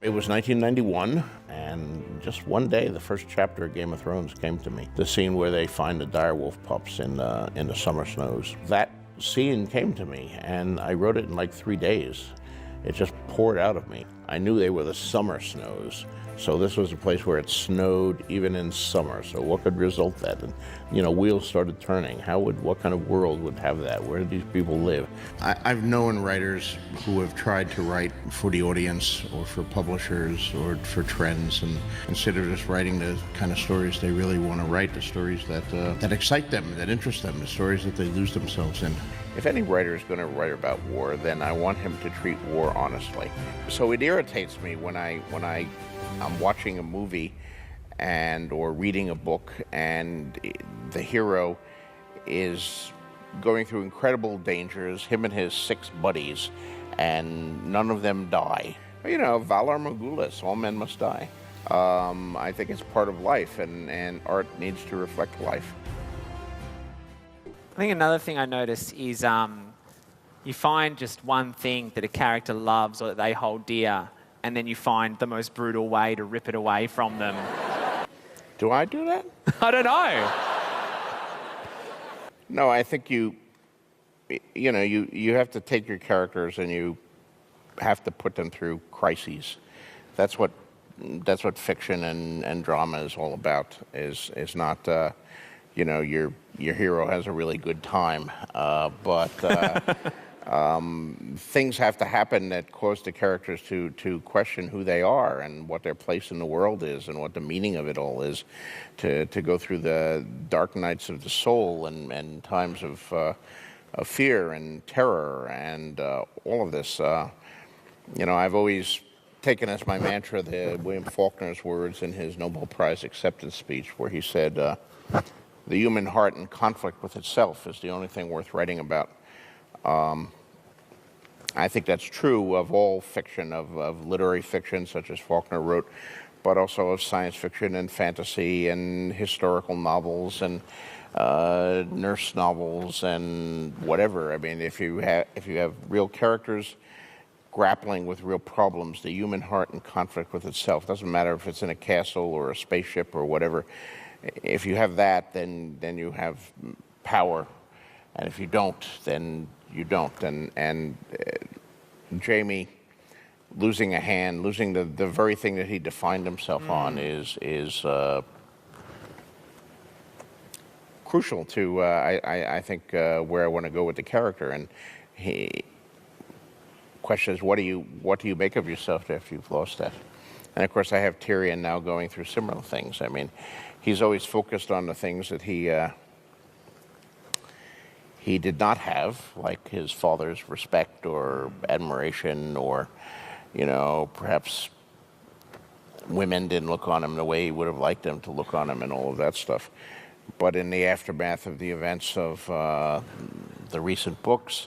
It was 1991, and just one day, the first chapter of Game of Thrones came to me. The scene where they find the direwolf pups in the summer snows. That scene came to me, and I wrote it in like 3 days. It just poured out of me. I knew they were the summer snows, so this was a place where it snowed even in summer. So what could result that? And, you know, wheels started turning. What kind of world would have that? Where did these people live? I've known writers who have tried to write for the audience or for publishers or for trends, and instead of just writing the kind of stories they really want to write, the stories that excite them, that interest them, the stories that they lose themselves in. If any writer is going to write about war, then I want him to treat war honestly. So it irritates me when I'm watching a movie or reading a book and the hero is going through incredible dangers, him and his 6 buddies, and none of them die. You know, valor magulis, all men must die. I think it's part of life, and art needs to reflect life. I think another thing I notice is you find just one thing that a character loves or that they hold dear, and then you find the most brutal way to rip it away from them. Do I do that? I don't know. No, I think you have to take your characters and you have to put them through crises. That's what fiction and drama is all about. Is not your hero has a really good time, but things have to happen that cause the characters to question who they are and what their place in the world is and what the meaning of it all is, to go through the dark nights of the soul and times of fear and terror and all of this. I've always taken as my mantra William Faulkner's words in his Nobel Prize acceptance speech, where he said, the human heart in conflict with itself is the only thing worth writing about. I think that's true of all fiction, of literary fiction, such as Faulkner wrote, but also of science fiction and fantasy and historical novels and nurse novels and whatever. I mean, if you have real characters grappling with real problems, the human heart in conflict with itself, doesn't matter if it's in a castle or a spaceship or whatever. If you have that, then you have power, and if you don't, then you don't. And Jamie losing a hand, losing the very thing that he defined himself on, is crucial to I think where I want to go with the character. And he questions, what do you make of yourself after you've lost that? And of course, I have Tyrion now going through similar things. I mean, he's always focused on the things that he did not have, like his father's respect or admiration, or, perhaps women didn't look on him the way he would have liked them to look on him and all of that stuff. But in the aftermath of the events of the recent books,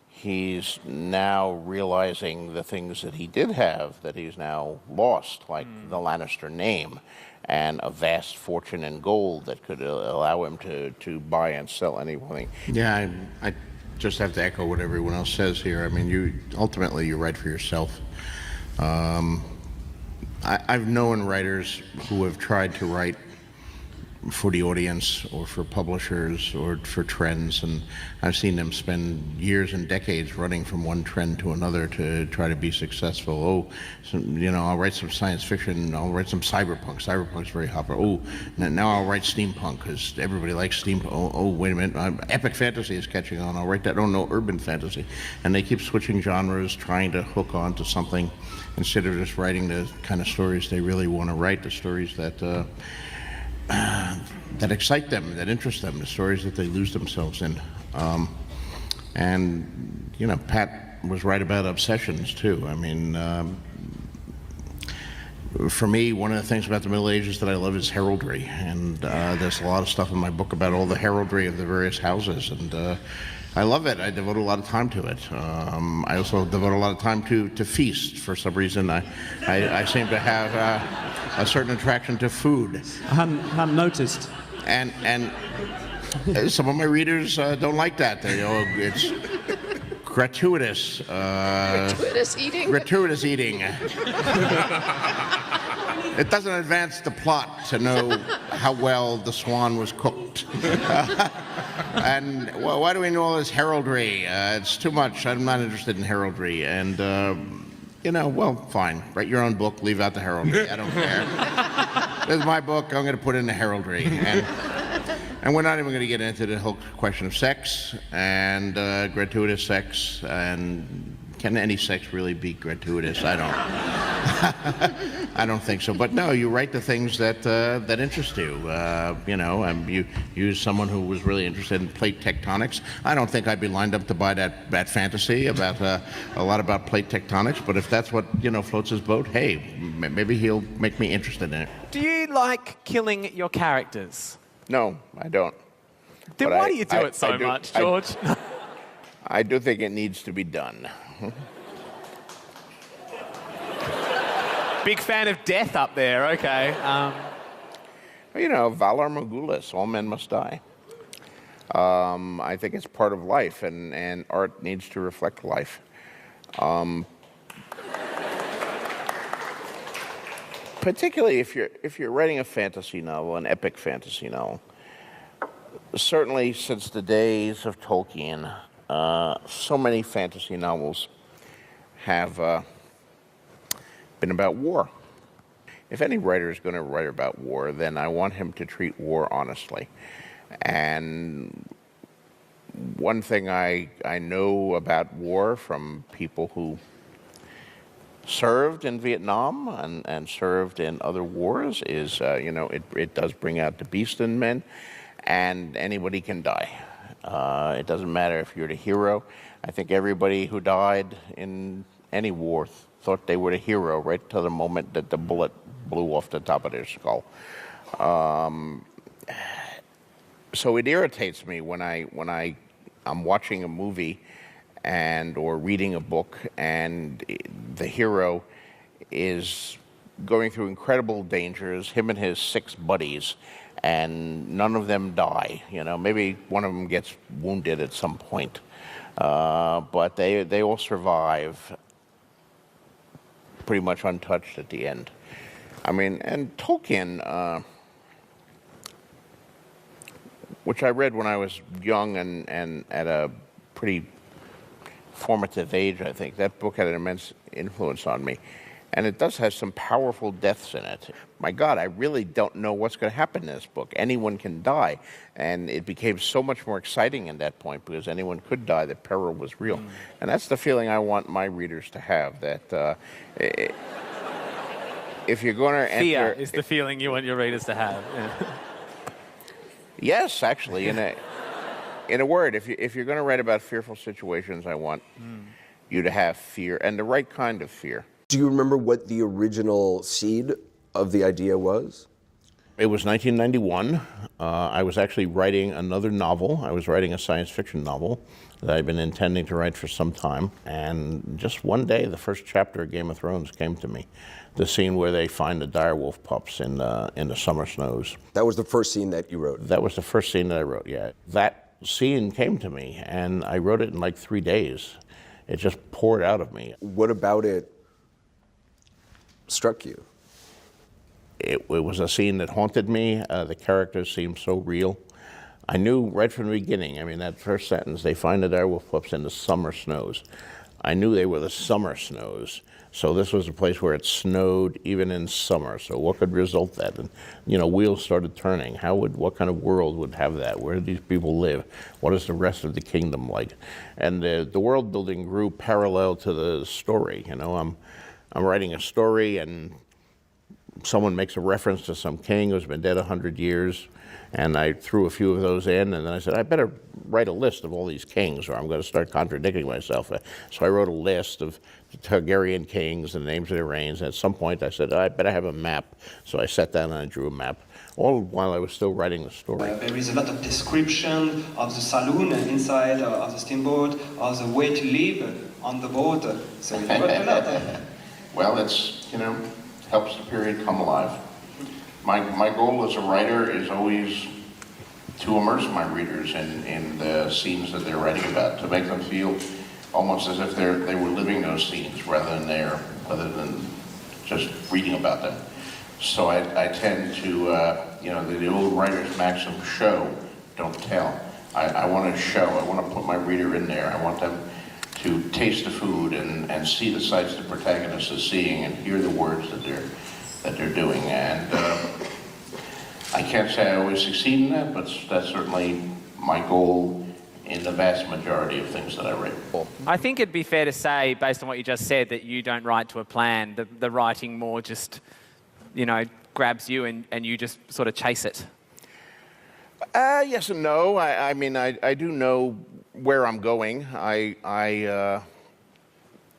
he's now realizing the things that he did have that he's now lost, like the Lannister name and a vast fortune in gold that could allow him to buy and sell anything. Yeah, I just have to echo what everyone else says here. I mean, you write for yourself. I've known writers who have tried to write for the audience or for publishers or for trends, and I've seen them spend years and decades running from one trend to another to try to be successful. I'll write some science fiction, I'll write some cyberpunk. Cyberpunk's very hot. Now I'll write steampunk because everybody likes steampunk. Oh, wait a minute, epic fantasy is catching on. I'll write that. Oh no, urban fantasy. And they keep switching genres, trying to hook on to something instead of just writing the kind of stories they really want to write, the stories that excite them, that interest them, the stories that they lose themselves in. Pat was right about obsessions too. I mean, for me, one of the things about the Middle Ages that I love is heraldry, and there's a lot of stuff in my book about all the heraldry of the various houses, and I love it. I devote a lot of time to it. I also devote a lot of time to feast. For some reason, I seem to have a certain attraction to food. I hadn't noticed. And some of my readers don't like that. It's gratuitous. Gratuitous eating? Gratuitous eating. It doesn't advance the plot to know how well the swan was cooked. And well, why do we know all this heraldry? It's too much. I'm not interested in heraldry. And, well, fine. Write your own book, leave out the heraldry. I don't care. This is my book. I'm going to put in the heraldry. And we're not even going to get into the whole question of sex and gratuitous sex. And can any sex really be gratuitous? I don't think so. But no, you write the things that interest you. You use someone who was really interested in plate tectonics. I don't think I'd be lined up to buy that fantasy about a lot about plate tectonics. But if that's what floats his boat, hey, maybe he'll make me interested in it. Do you like killing your characters? No, I don't. Then But why do you do it so much, George? I do think it needs to be done. Big fan of death up there, okay. Valor Morgulis, all men must die. I think it's part of life, and art needs to reflect life. Particularly if you're writing a fantasy novel, an epic fantasy novel. Certainly since the days of Tolkien, so many fantasy novels have been about war. If any writer is going to write about war, then I want him to treat war honestly. And one thing I know about war from people who served in Vietnam and served in other wars is, it does bring out the beast in men, and anybody can die. It doesn't matter if you're the hero. I think everybody who died in any war thought they were the hero right till the moment that the bullet blew off the top of their skull. So it irritates me when I'm watching a movie or reading a book, and the hero is going through incredible dangers, him and his 6 buddies, and none of them die. Maybe one of them gets wounded at some point, but they all survive pretty much untouched at the end. And Tolkien, which I read when I was young and at a pretty formative age, I think. That book had an immense influence on me. And it does have some powerful deaths in it. My God, I really don't know what's going to happen in this book. Anyone can die. And it became so much more exciting at that point because anyone could die, that peril was real. And that's the feeling I want my readers to have, that if you're going to enter... Fear is the feeling you want your readers to have. Yeah. Yes, actually, in a word, if you're going to write about fearful situations, I want you to have fear, and the right kind of fear. Do you remember what the original seed of the idea was? It was 1991. I was actually writing another novel. I was writing a science fiction novel that I'd been intending to write for some time. And just one day, the first chapter of Game of Thrones came to me. The scene where they find the direwolf pups in the summer snows. That was the first scene that you wrote? That was the first scene that I wrote, yeah. That scene came to me, and I wrote it in like 3 days. It just poured out of me. What about it struck you? It was a scene that haunted me. The characters seemed so real. I knew right from the beginning, that first sentence, they find the direwolf pups in the summer snows. I knew they were the summer snows. So this was a place where it snowed even in summer. So what could result that? And, wheels started turning. What kind of world would have that? Where do these people live? What is the rest of the kingdom like? And the world building grew parallel to the story. I'm writing a story, and someone makes a reference to some king who's been dead 100 years, and I threw a few of those in, and then I said, I better write a list of all these kings, or I'm going to start contradicting myself. So I wrote a list of the Targaryen kings and the names of their reigns, and at some point I said, I better have a map. So I sat down and I drew a map, all while I was still writing the story. There is a lot of description of the saloon inside of the steamboat, of the way to live on the boat, so you got a lot. Well, it's, helps the period come alive. My goal as a writer is always to immerse my readers in the scenes that they're writing about, to make them feel almost as if they were living those scenes rather than just reading about them. So I tend to, the old writer's maxim, show, don't tell. I want to show, I want to put my reader in there. I want them to taste the food and see the sights the protagonist is seeing and hear the words that they're doing. And I can't say I always succeed in that, but that's certainly my goal in the vast majority of things that I write. I think it'd be fair to say, based on what you just said, that you don't write to a plan. The writing more just, grabs you and you just sort of chase it. Yes and no. I mean, I do know where I'm going. I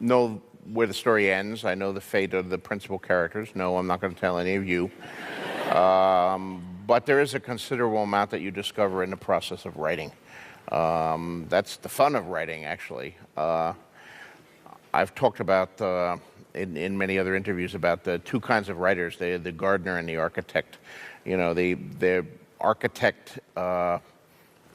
know where the story ends. I know the fate of the principal characters. No, I'm not going to tell any of you. But there is a considerable amount that you discover in the process of writing. That's the fun of writing, actually. I've talked about in many other interviews about the two kinds of writers, the gardener and the architect. The architect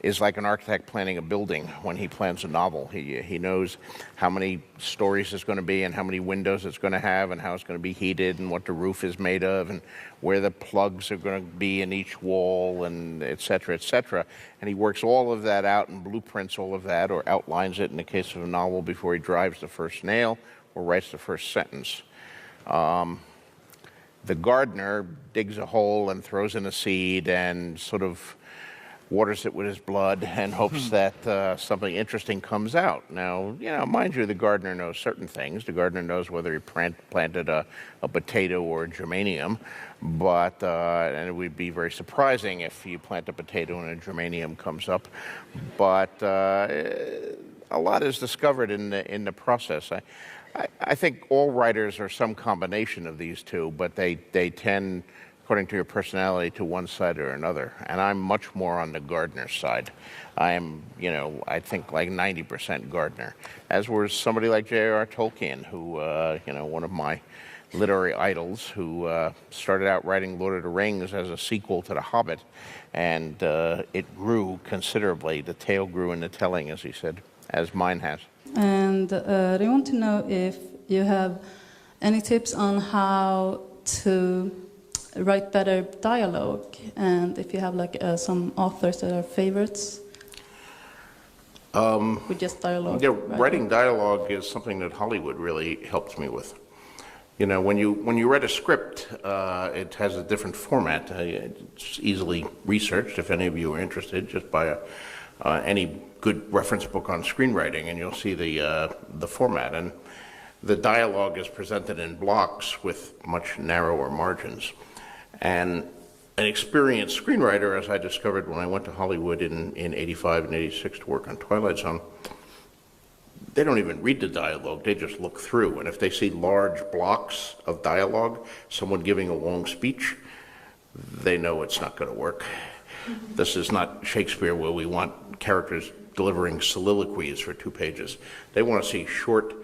is like an architect planning a building when he plans a novel. He knows how many stories it's going to be and how many windows it's going to have and how it's going to be heated and what the roof is made of and where the plugs are going to be in each wall and et cetera, et cetera. And he works all of that out and blueprints all of that or outlines it in the case of a novel before he drives the first nail or writes the first sentence. The gardener digs a hole and throws in a seed and sort of waters it with his blood and hopes that something interesting comes out. Now, mind you, the gardener knows certain things. The gardener knows whether he planted a potato or a geranium, but and it would be very surprising if you plant a potato and a geranium comes up. But a lot is discovered in the process. I think all writers are some combination of these two, but they tend, according to your personality, to one side or another. And I'm much more on the gardener side. I am, I think like 90% gardener, as was somebody like J.R.R. Tolkien, who, one of my literary idols, who started out writing Lord of the Rings as a sequel to The Hobbit, and it grew considerably. The tale grew in the telling, as he said, as mine has. And I want to know if you have any tips on how to write better dialogue, and if you have some authors that are favorites with just dialogue. Yeah, writing dialogue is something that Hollywood really helps me with. When you write a script, it has a different format. It's easily researched. If any of you are interested, just buy any good reference book on screenwriting, and you'll see the format. And the dialogue is presented in blocks with much narrower margins. And an experienced screenwriter, as I discovered when I went to Hollywood in 85 and 86 to work on Twilight Zone, they don't even read the dialogue, they just look through. And if they see large blocks of dialogue, someone giving a long speech, they know it's not going to work. This is not Shakespeare where we want characters delivering soliloquies for 2 pages. They want to see short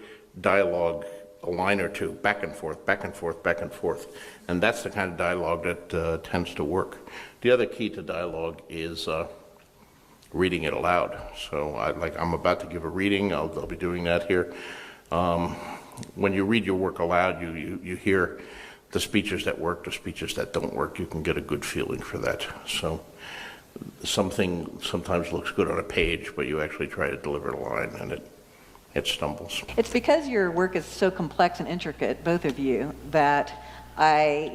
dialogue, a line or two, back and forth, back and forth, back and forth. And that's the kind of dialogue that tends to work. The other key to dialogue is reading it aloud. So I'm about to give a reading, I'll be doing that here. When you read your work aloud, you hear the speeches that work, the speeches that don't work. You can get a good feeling for that. So something sometimes looks good on a page, but you actually try to deliver a line and it stumbles. It's because your work is so complex and intricate, both of you, that I,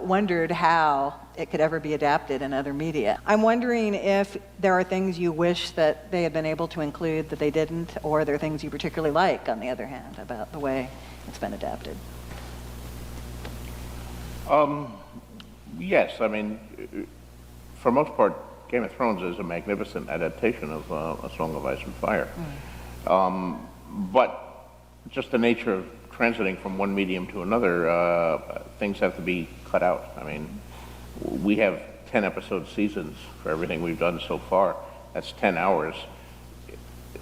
wondered how it could ever be adapted in other media. I'm wondering if there are things you wish that they had been able to include that they didn't, or are there things you particularly like, on the other hand, about the way it's been adapted? Yes, I mean, for most part, Game of Thrones is a magnificent adaptation of A Song of Ice and Fire. But just the nature of transiting from one medium to another, things have to be cut out. I mean, we have 10-episode seasons for everything we've done so far. That's 10 hours.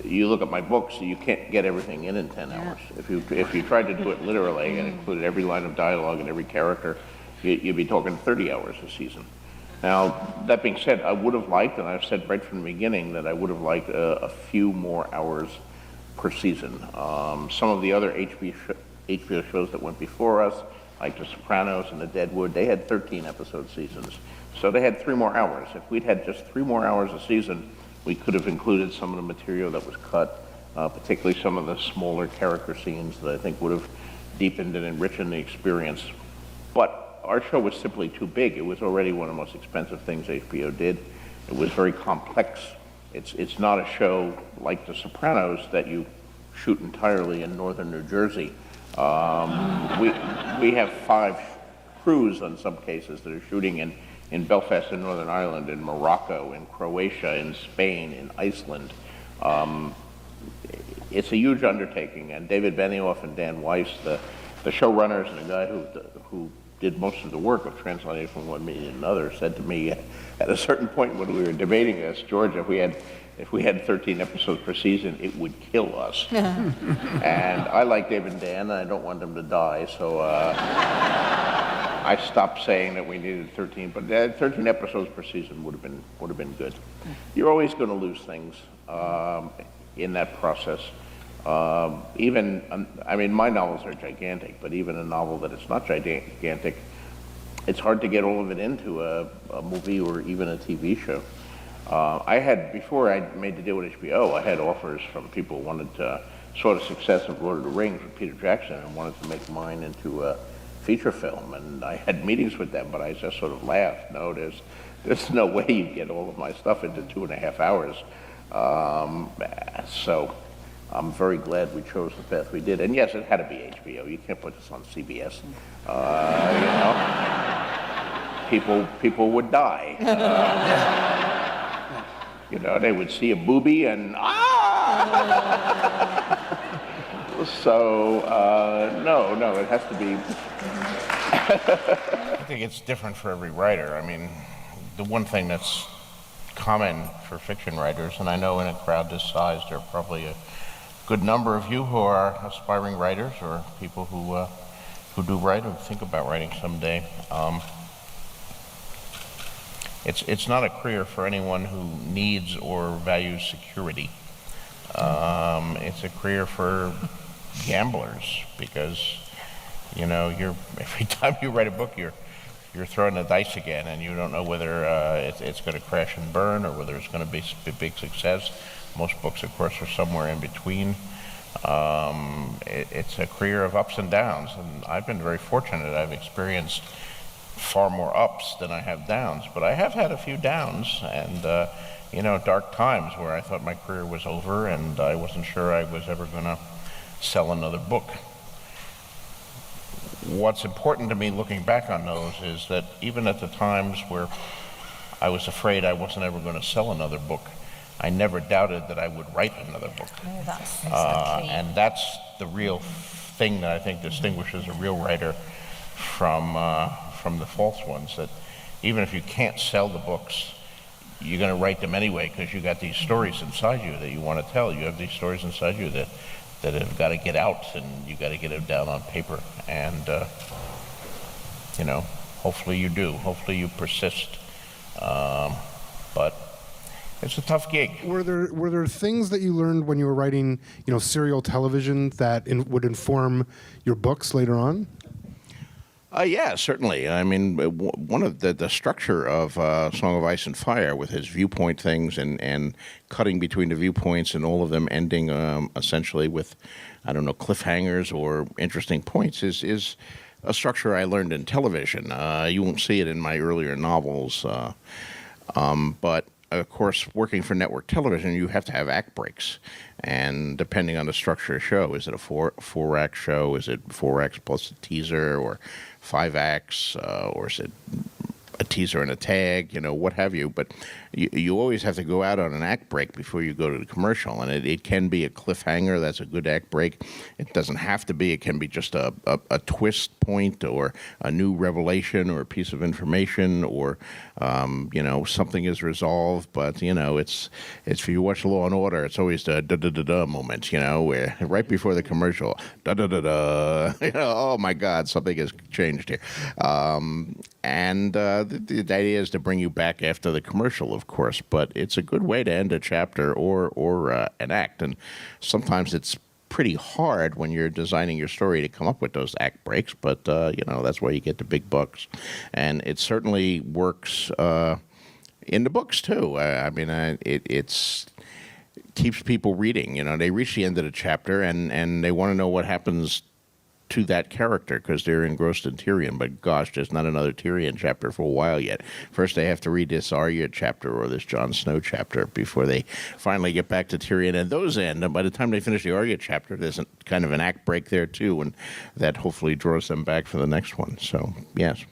You look at my books, you can't get everything in 10 hours. If you tried to do it literally and included every line of dialogue and every character, you'd be talking 30 hours a season. Now, that being said, I would have liked, and I've said right from the beginning, that I would have liked a few more hours per season. Some of the other HBO shows that went before us, like The Sopranos and The Deadwood, they had 13-episode seasons. So they had 3 more hours. If we'd had just 3 more hours a season, we could have included some of the material that was cut, particularly some of the smaller character scenes that I think would have deepened and enriched the experience. But our show was simply too big. It was already one of the most expensive things HBO did. It was very complex. It's not a show like The Sopranos that you shoot entirely in northern New Jersey. We have 5 crews in some cases that are shooting in Belfast in Northern Ireland, in Morocco, in Croatia, in Spain, in Iceland. It's a huge undertaking, and David Benioff and Dan Weiss, the showrunners and the guy who did most of the work of translating from one medium to another, said to me at a certain point when we were debating this, George, if we had 13 episodes per season, it would kill us. And I like David and Dan, and I don't want them to die, so I stopped saying that we needed 13, but 13 episodes per season would have been good. You're always going to lose things in that process. My novels are gigantic, but even a novel that is not gigantic, it's hard to get all of it into a movie or even a TV show. Before I made the deal with HBO, I had offers from people who wanted to saw the success of Lord of the Rings with Peter Jackson and wanted to make mine into a feature film. And I had meetings with them, but I just sort of laughed. No, there's no way you get all of my stuff into 2.5 hours. So I'm very glad we chose the path we did. And yes, it had to be HBO. You can't put this on CBS. People would die. They would see a boobie and So no, it has to be. I think it's different for every writer. I mean, the one thing that's common for fiction writers, and I know in a crowd this size, there are probably a good number of you who are aspiring writers or people who do write or think about writing someday. It's not a career for anyone who needs or values security. It's a career for gamblers because, every time you write a book, you're throwing the dice again, and you don't know whether it's going to crash and burn or whether it's going to be a big success. Most books, of course, are somewhere in between. It's a career of ups and downs, and I've been very fortunate. I've experienced far more ups than I have downs, but I have had a few downs and dark times where I thought my career was over and I wasn't sure I was ever going to sell another book. What's important to me looking back on those is that even at the times where I was afraid I wasn't ever going to sell another book, I never doubted that I would write another book. Oh, that's exactly. And that's the real thing that I think distinguishes a real writer from the false ones, that even if you can't sell the books, you're going to write them anyway because you got these stories inside you that you want to tell. You have these stories inside you that have got to get out, and you got to get them down on paper. And hopefully you do. Hopefully you persist. But it's a tough gig. Were there things that you learned when you were writing, serial television that would inform your books later on? Yeah, certainly. I mean, one of the structure of Song of Ice and Fire, with his viewpoint things and cutting between the viewpoints and all of them ending essentially with, cliffhangers or interesting points, is a structure I learned in television. You won't see it in my earlier novels, but of course, working for network television, you have to have act breaks. And depending on the structure of the show, is it a four-act show? Is it 4 acts plus a teaser, or 5 acts, or is it a teaser and a tag, what have you? But you always have to go out on an act break before you go to the commercial, and it can be a cliffhanger. That's a good act break. It doesn't have to be. It can be just a twist point or a new revelation or a piece of information or, something is resolved. But, it's if you watch Law and Order, it's always the da-da-da-da moment, where right before the commercial, da-da-da-da, oh my God, something has changed here. And the idea is to bring you back after the commercial, of course, but it's a good way to end a chapter or an act. And sometimes it's pretty hard when you're designing your story to come up with those act breaks, but, that's why you get the big bucks. And it certainly works in the books, too. It's keeps people reading. They reach the end of the chapter, and they want to know what happens to that character because they're engrossed in Tyrion. But gosh, there's not another Tyrion chapter for a while yet. First, they have to read this Arya chapter or this Jon Snow chapter before they finally get back to Tyrion. And those end. And by the time they finish the Arya chapter, there's kind of an act break there too, and that hopefully draws them back for the next one. So yes.